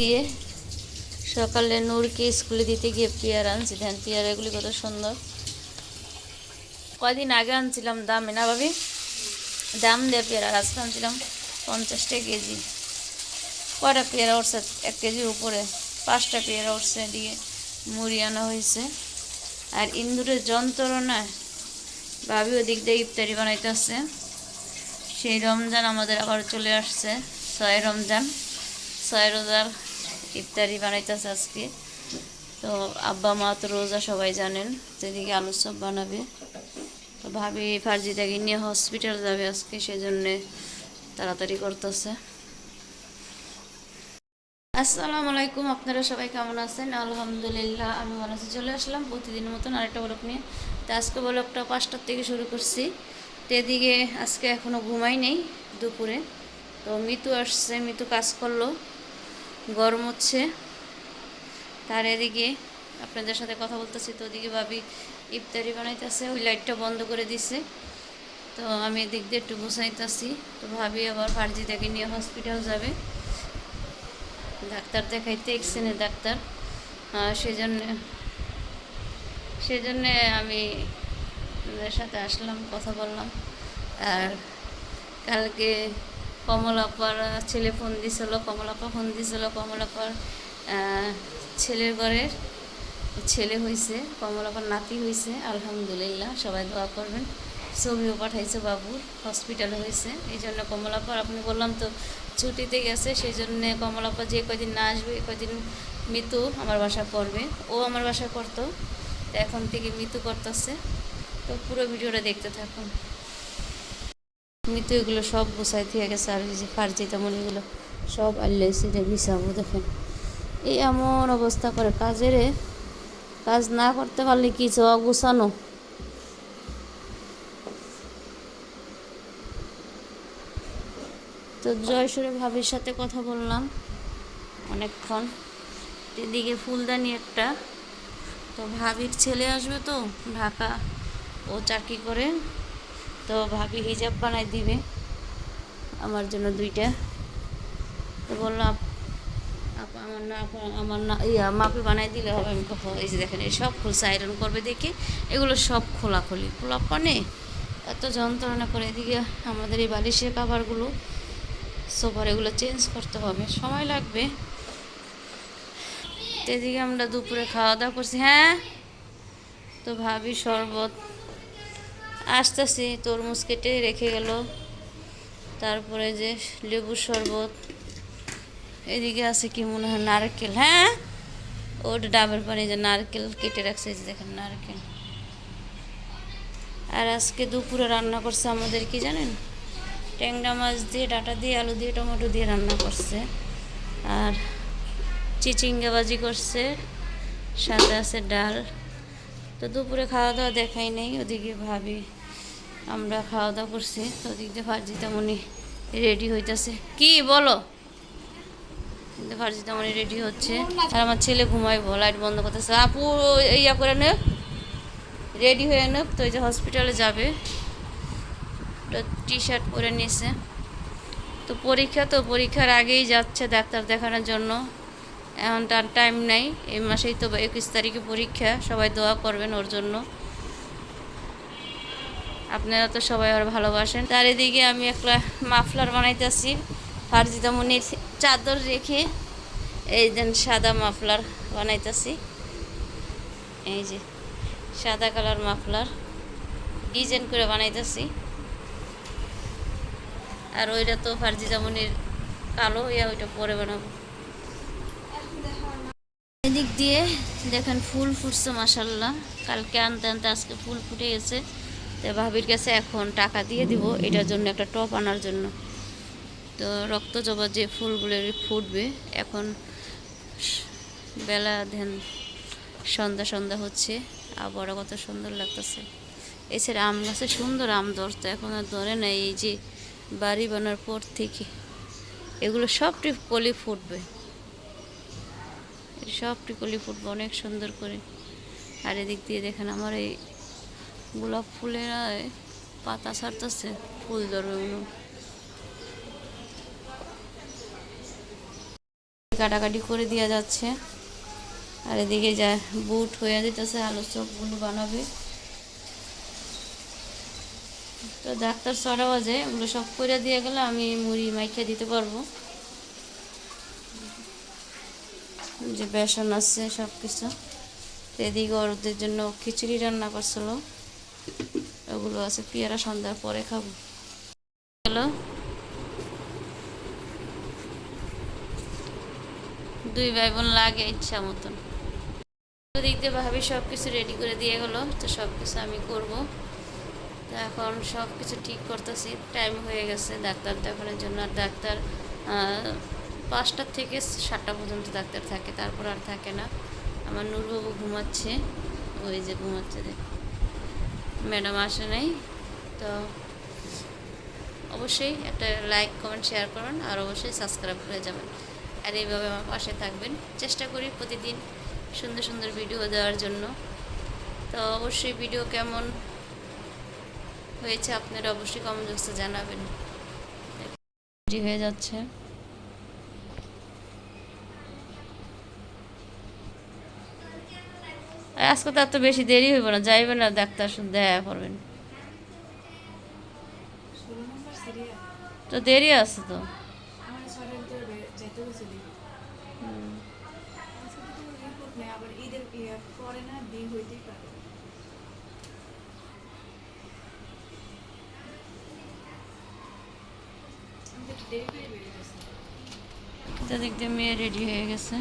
দিয়ে সকালে নূরকে স্কুলে দিতে গিয়ে পেয়ারা আনছি। ধ্যান পেয়ারা এগুলি কত সুন্দর। কয়দিন আগে আনছিলাম দামে না ভাবি, দাম দিয়ে পেয়ারা আজকে আনছিলাম 50 টাকা কেজি। কয়টা পেয়ারা উঠছে 1 কেজির উপরে, 5টা পেয়ারা উঠছে। দিয়ে মুড়ি আনা হয়েছে। আর ইন্দুরের যন্ত্রণায় ভাবি ওদিক দিয়ে ইফতারি বানাইতেছে। সেই রমজান আমাদের আবার চলে আসছে, 6 রমজান, 6 রোজার ইফতারি বানাইতেছে আজকে। তো আব্বা মা তো রোজা সবাই জানেন, যেদিকে আলু চপ বানাবে। তো ভাবি ফার্জিটাকে নিয়ে হসপিটাল যাবে আজকে, সেজন্যে তাড়াতাড়ি করতেছে। আসসালামু আলাইকুম, আপনারা সবাই কেমন আছেন? আলহামদুলিল্লাহ আমি ভালো আছি। চলে আসলাম প্রতিদিনের মতন আরেকটা ব্লগ নিয়ে। তো আজকে ব্লগটা 5টার থেকে শুরু করছি। তো এদিকে আজকে এখনও ঘুমাই নেই দুপুরে। তো মিতু আসছে, মিতু কাজ করলো, গরম হচ্ছে। তার এদিকে আপনাদের সাথে কথা বলতেছি। তো ওদিকে ভাবি ইফতারি বানাইতেছে, ওই লাইটটা বন্ধ করে দিছে। তো আমি এদিক দিয়ে একটু গুছাইতেছি। তো ভাবি আবার ফার্জিটাকে নিয়ে হসপিটাল যাবে, ডাক্তার দেখাইতে, এক্সিনের ডাক্তার। সেজন্যে আমি আপনাদের সাথে আসলাম, কথা বললাম। আর কালকে কমলাপার ছেলে ফোন দিছিল, কমলাপার ছেলের ঘরের ছেলে হয়েছে, কমলাপার নাতি হয়েছে। আলহামদুলিল্লাহ, সবাই দোয়া করবেন। ছবিও পাঠাইছে বাবুর, হসপিটালে হয়েছে। এই জন্য কমলাপার, আপনি বললাম তো ছুটিতে গেছে, সেই জন্যে কমলাপা যে কয়দিন না আসবে, কয়দিন মিতু আমার বাসায় পড়বে। ও আমার বাসায় পড়তো, এখন থেকে মিতু করতেছে। তো পুরো ভিডিওটা দেখতে থাকুন। মিতু এগুলো সব গুছাই দিয়ে গেছে। আর এই যে ফার্জিতামন এগুলো সব আল্লাইছে, যে বিছাবো। দেখেন এই এমন অবস্থা করে, কাজ না করতে পারলে কি গুছানো। তো জয়সুরে ভাবির সাথে কথা বললাম অনেকক্ষণ। এদিকে ফুলদানি একটা, তো ভাবির ছেলে আসবে তো ঢাকা, ও চাকরি করে। তো ভাবি হিজাব বানাই দিবে আমার জন্য 2টা। তো বললাম আমার না মাপে বানাই দিলে হবে। আমি এই যে দেখেন এই সব খুলছে, আয়রন করবে দেখে এগুলো সব খোলাখুলি, পোলাপানে এত যন্ত্রণা করে। এদিকে আমাদের এই বালিশের কাভারগুলো, সোফার, এগুলো চেঞ্জ করতে হবে, সময় লাগবে। এদিকে আমরা দুপুরে খাওয়া দাওয়া করছি। হ্যাঁ, তো ভাবি শরবত আসতেছি, তরমুজ কেটে রেখে গেল, তারপরে যে লেবুর শরবত। এদিকে আছে কি মনে হয় নারকেল। হ্যাঁ, ওটা ডাবের পানি, যে নারকেল কেটে রাখছে, যে দেখেন নারকেল। আর আজকে দুপুরে রান্না করছে আমাদের কি জানেন, ট্যাংরা মাছ দিয়ে, ডাঁটা দিয়ে, আলু দিয়ে, টমেটো দিয়ে রান্না করছে। আর চিচিঙ্গা ভাজি করছে, সাথে আছে ডাল। তো দুপুরে খাওয়া দাওয়া দেখাই নেই। ওদিকে ভাবি আমরা খাওয়া দাওয়া করছি। তো ওদিক দিয়ে ফার্জিতামণি রেডি হইতেছে। কি বলো? কিন্তু ফার্জিতামণি রেডি হচ্ছে, আর আমার ছেলে ঘুমাইবো, লাইট বন্ধ করতেছে। আপু ইয়া করে নে, রেডি হয়ে নে। তো এই যে হসপিটালে যাবে, টি শার্ট পরে নিয়েছে। তো পরীক্ষার আগেই যাচ্ছে ডাক্তার দেখানোর জন্য। এখন তার টাইম নাই, এই মাসেই তো 21 তারিখে পরীক্ষা। সবাই দোয়া করবেন ওর জন্য, আপনারা তো সবাই আর ভালোবাসেন। তার এদিকে আমি একটা মাফলার বানাইতেছি, ফার্জিতামণির চাদর রেখে এই দেন সাদা মাফলার বানাইতেছি। এই যে সাদা কালার মাফলার ডিজাইন করে বানাইতেছি। আর ওইটা তো ফার্জিতামণির কালো, ওইটা পরে বানাবো। এদিক দিয়ে দেখেন ফুল ফুটছে মাশাল্লাহ। কালকে আনতে আনতে আজকে ফুল ফুটে গেছে। তো ভাবির কাছে এখন টাকা দিয়ে দিব এটার জন্য, একটা টপ আনার জন্য। তো রক্তজবা যে ফুলগুলো ফুটবে এখন, বেলা ধ্যান সন্ধ্যা হচ্ছে, আবহাওয়া কত সুন্দর লাগতেছে। এছাড়া আম গাছে সুন্দর আম ধরতো, এখন আর ধরে না। এই যে বাড়ি বানার পর থেকে এগুলো সবটি কলি ফুটবে, সবটি কলি ফুটবে অনেক সুন্দর করে। আর এদিক দিয়ে দেখেন আমার এই গোলাপ ফুলের পাতা ছাড়তেছে, ফুল ধরবে। কাটাকাটি করে দেওয়া যাচ্ছে। আর এদিকে যা বুট হয়ে যেতেছে, আলু চপগুলো বানাবে। তো ডাক্তার 6টা বাজে, ওগুলো সব করে দিয়ে গেলে আমি মুড়ি মাইখা দিতে পারবো। যে বেসন আছে সব কিছু। এদিকে ওদের জন্য খিচুড়ি রান্না করছিল, ওগুলো আছে, পেয়ারা সন্ধ্যার পরে খাবো। হ্যালো, 2 ভাই বোন লাগে ইচ্ছা মতন। দেখতে ভাবি সব কিছু রেডি করে দিয়ে গেলো, তো সব কিছু আমি করব। তো এখন সব কিছু ঠিক করতেছি, টাইম হয়ে গেছে ডাক্তার দেখানোর জন্য। আর ডাক্তার 5টা থেকে 7টা পর্যন্ত ডাক্তার থাকে, তারপর আর থাকে না। আমার নূরবাবু ঘুমাচ্ছে, ওই যে ঘুমাচ্ছে, ম্যাডাম আসে নাই। তো অবশ্যই একটা লাইক কমেন্ট শেয়ার করুন, আর অবশ্যই সাবস্ক্রাইব করে যাবেন। আর এইভাবে আমার পাশে থাকবেন। চেষ্টা করি প্রতিদিন সুন্দর সুন্দর ভিডিও দেওয়ার জন্য। তো অবশ্যই ভিডিও কেমন হয়েছে আপনারা অবশ্যই কমেন্ট বক্সে জানাবেন। রেডি হয়ে যাচ্ছে। আজকে তো এত বেশি দেরি হইব না, যাইবেন না ডাক্তার শুধু দেখা করবেন। তো দেরি আছে তো। দিক দিয়ে মেয়ে রেডি হয়ে গেছে।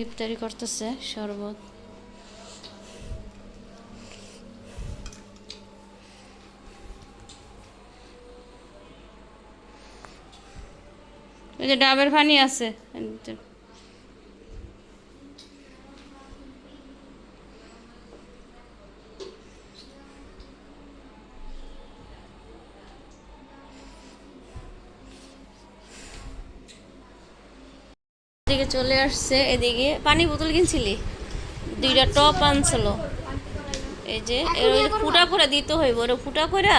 ইফতারি করতেছে, শরবত। ওই যে ডাবের পানি আছে। এদিকে চলে আসছে, এদিকে পানি বোতল কিনছিলি, 2টা টপ আনছিল। এই যে ফুটা করে দিতে হইব, ওরা ফুটা করে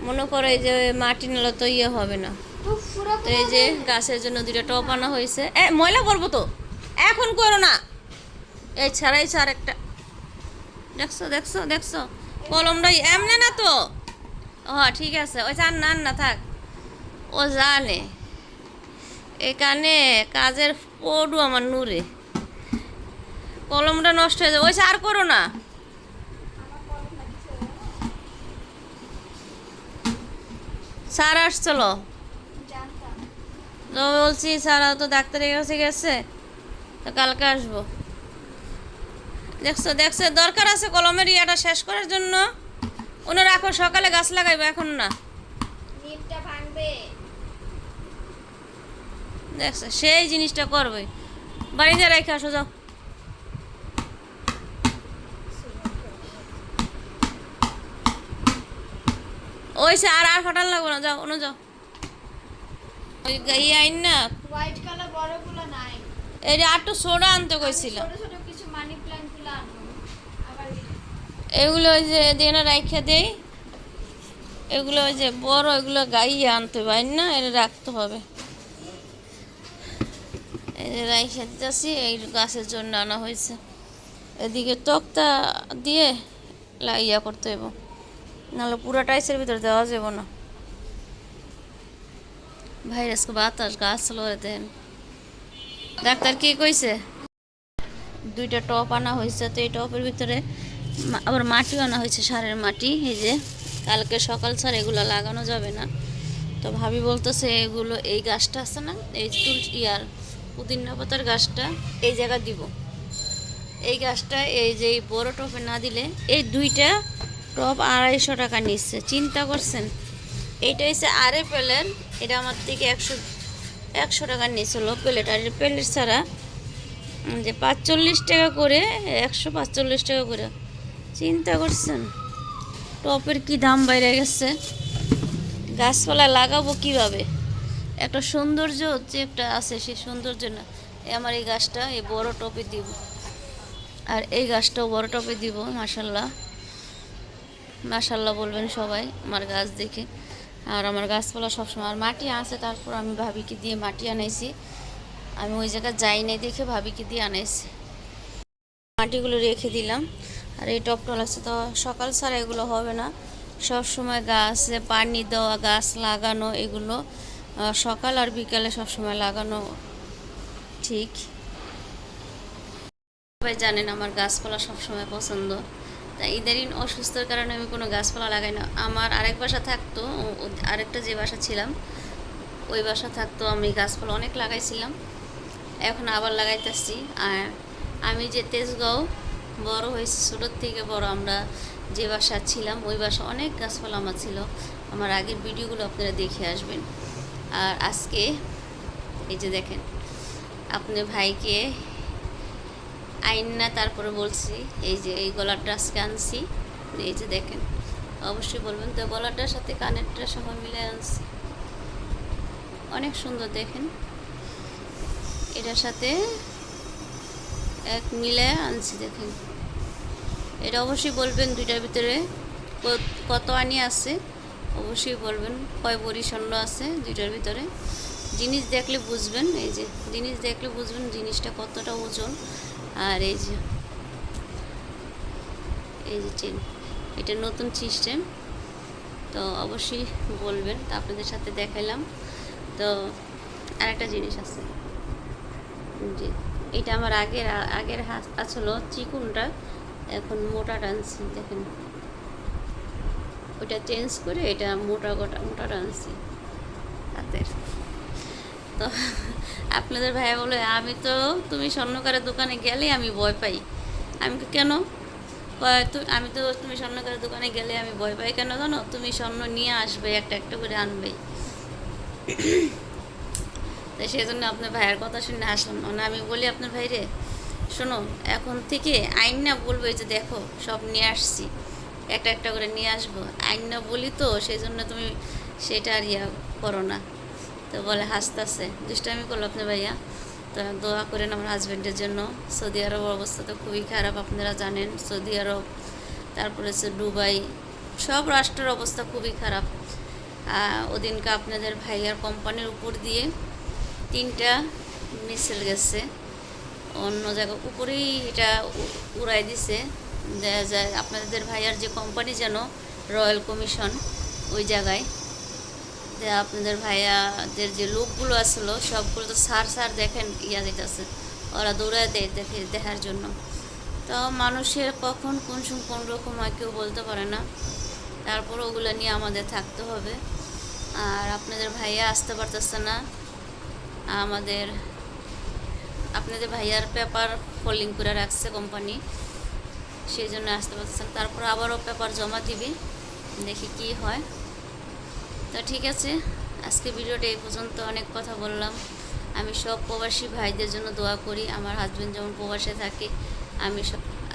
মনে করে যে মাটি নিলে তো ইয়ে হবে না। তো এই যে গাছের জন্য 2টা টপ আনা হয়েছে। ময়লা করবো তো, এখন করো না, এই ছাড়াইছে আর একটা। দেখছো দেখছো দেখছো, কলমটা এমনি না তো। হ্যাঁ ঠিক আছে, ওই চান না না থাক, ও জানে। এখানে কাজের পড়ু আমার নূরে, কলমটা নষ্ট হয়ে যাবে। ওই আর করো না, স্যার আসছিল তো বলছি স্যার তো ডাক্তারের কাছে গেছে, তো কালকে আসবো। দেখছো দেখছো, দরকার আছে কলমের ইয়াটা শেষ করার জন্য। ওনা রাখো, সকালে গাছ লাগাইবো, এখন না। দেখছো সেই জিনিসটা করবে, বাড়িতে রেখে আসো, যাও। ওইসে আর ফাটান লাগবো না, যাও অন্য যাও। ওই গাই আইন না, হোয়াইট কালার বড়গুলো নাই। এই আর একটু সোডা আনতে কইছিলাম। ছোট ছোট কিছু মানি প্ল্যান্ট গুলো আনবো আবার। এগুলো ওই যে দেনা রাইখা দেই, এগুলো ওই যে বড়, এগুলো গাইয়ে আনতে হবে না, এটা রাখতে হবে। এই যে রাইখা দিতেছি, এই গাছের জন্য আনা হয়েছে। এদিকে তক্তা দিয়ে ইয়া করতে হইব, নাহলে পুরো টাইসের ভিতর দেওয়া যাব না। ভাইরাসকে বাতাস গাছ লড়ে দেন। ডাক্তার কি কইছে? 2টা টপ আনা হয়েছে, তো এই টপের ভিতরে আবার মাটিও আনা হয়েছে, সারের মাটি। এই যে কালকে সকাল ছাড় এগুলো লাগানো যাবে না। তো ভাবি বলতেছে এগুলো, এই গাছটা আছে না, এই ইয়ার পুদিনা পাতার গাছটা এই জায়গা দিব। এই গাছটা এই যে বড় টপে না দিলে, এই 2টা টপ 250 টাকা নিচ্ছে, চিন্তা করছেন? এইটা হচ্ছে আরে প্লেট, এটা আমার থেকে 100 টাকা নিয়েছিল প্লেট। আর প্লেট ছাড়া যে 45 টাকা করে, 145 টাকা করে, চিন্তা করছেন টপের কি দাম বাইরে গেছে। গাছপালা লাগাবো কিভাবে? একটা সৌন্দর্য যে একটা আছে, সেই সৌন্দর্য না। আমার এই গাছটা এই বড় টপে দিব, আর এই গাছটাও বড় টপে দিব। মাশাল্লাহ মাশাল্লাহ বলবেন সবাই আমার গাছ দেখে। আর আমার গাছপালা সবসময় আর মাটি আছে, তারপর আমি ভাবিকে দিয়ে মাটি আনাইছি। আমি ওই জায়গায় যাই নাই দেখে ভাবিকে দিয়ে আনাইছি, মাটিগুলো রেখে দিলাম। আর এই টপটল আছে তো সকাল ছাড়া এগুলো হবে না, সব সময় গাছে পানি দেওয়া, গাছ লাগানো, এগুলো সকাল আর বিকালে সব সময় লাগানো ঠিক। সবাই জানেন আমার গাছপালা সবসময় পছন্দ, তাই ইদারিন অসুস্থর কারণে আমি কোনো গাছপালা লাগাই না। আমার আরেক বাসা থাকতো, আরেকটা যে বাসা ছিলাম ওই বাসা থাকতো, আমি গাছপালা অনেক লাগাইছিলাম, এখন আবার লাগাইতেছি। আর আমি যে তেজগাঁও বড় হয়েছি, ছোটোর থেকে বড়, আমরা যে বাসা ছিলাম ওই বাসা অনেক গাছপালা আমার ছিল। আমার আগের ভিডিওগুলো আপনারা দেখে আসবেন। আর আজকে এই যে দেখেন, আপনার ভাইকে আইন না, তারপরে বলছি এই যে এই গলারটা আজকে আনছি, এই যে দেখেন, অবশ্যই বলবেন। তো গলারটার সাথে কানেরটা সহ মিলে আনছি, অনেক সুন্দর দেখেন, এটার সাথে এক মিলে আনছি দেখেন। এটা অবশ্যই বলবেন দুইটার ভিতরে কত আনি আছে, অবশ্যই বলবেন কয় ভরি স্বর্ণ আছে দুইটার ভিতরে। জিনিস দেখলে বুঝবেন, এই যে জিনিস দেখলে বুঝবেন জিনিসটা কতটা ওজন। আর এই যে চেন, এটা নতুন সিস্টেম, তো অবশ্যই বলবেন। তো আপনাদের সাথে দেখাইলাম। তো আরেকটা জিনিস আছে, যে এটা আমার আগের আসলো চিকুনটা, এখন মোটা টানছি দেখেন, ওইটা চেঞ্জ করে এটা মোটা টানছি হাতের। তো আপনাদের ভাইয়া বলে আমি তো তুমি স্বর্ণকারের দোকানে গেলে আমি ভয় পাই। আমি কেন? আমি তো তুমি স্বর্ণকারের দোকানে গেলে আমি ভয় পাই কেন জানো? তুমি স্বর্ণ নিয়ে আসবে, একটা একটা করে আনবে, তাই সেই জন্য আপনার ভাইয়ের কথা শুনে আসলাম। মানে আমি বলি আপনার ভাইরে, শোনো এখন থেকে আইন না বলবো, যে দেখো সব নিয়ে আসছি, একটা একটা করে নিয়ে আসবো, আইন না বলি তো সেই জন্য তুমি সেটা আর করো না। তো বলে হাসতেছে, দুষ্টামি করলো আপনার ভাইয়া। তো দোয়া করেন আমার হাজব্যান্ডের জন্য। সৌদি আরবের অবস্থা তো খুবই খারাপ, আপনারা জানেন। সৌদি আরব, তারপরে হচ্ছে দুবাই, সব রাষ্ট্রের অবস্থা খুবই খারাপ। ওদিনকে আপনাদের ভাইয়ার কোম্পানির উপর দিয়ে 3টা মিছিল গেছে, অন্য জায়গায় উপরেই এটা উড়াই দিছে। দেখা যায় আপনাদের ভাইয়ার যে কোম্পানি যেন রয়্যাল কমিশন, ওই জায়গায় আপনাদের ভাইয়াদের যে লোকগুলো আসলো সবগুলো তো সার দেখেন দিতেছে, ওরা দৌড়ায় দেয় দেখার জন্য। তো মানুষের কখন কোন রকম হয় কেউ বলতে পারে না, তারপর ওগুলো নিয়ে আমাদের থাকতে হবে। আর আপনাদের ভাইয়া আসতে পারতেছে না, আপনাদের ভাইয়ার পেপার ফোল্ডিং করে রাখছে কোম্পানি, সেই জন্য আসতে পারতেছে না। তারপর আবারও পেপার জমা দিবে, দেখি কি হয়। তো ঠিক আছে, আজকে ভিডিওটা এই পর্যন্ত, অনেক কথা বললাম। আমি সব প্রবাসী ভাইদের জন্য দোয়া করি, আমার হাজব্যান্ড যেমন প্রবাসে থাকে,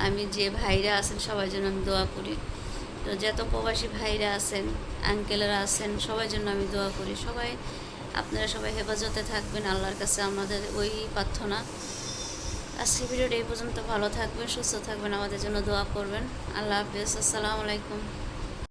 আমি যে ভাইরা আছেন সবার জন্য আমি দোয়া করি। তো যত প্রবাসী ভাইরা আছেন, আঙ্কেলরা আছেন, সবার জন্য আমি দোয়া করি। আপনারা সবাই হেফাজতে থাকবেন, আল্লাহর কাছে আমাদের ওই প্রার্থনা। আজকে ভিডিওটা এই পর্যন্ত, ভালো থাকবেন, সুস্থ থাকবেন, আমাদের জন্য দোয়া করবেন। আল্লাহ হাফেজ, আসসালামু আলাইকুম।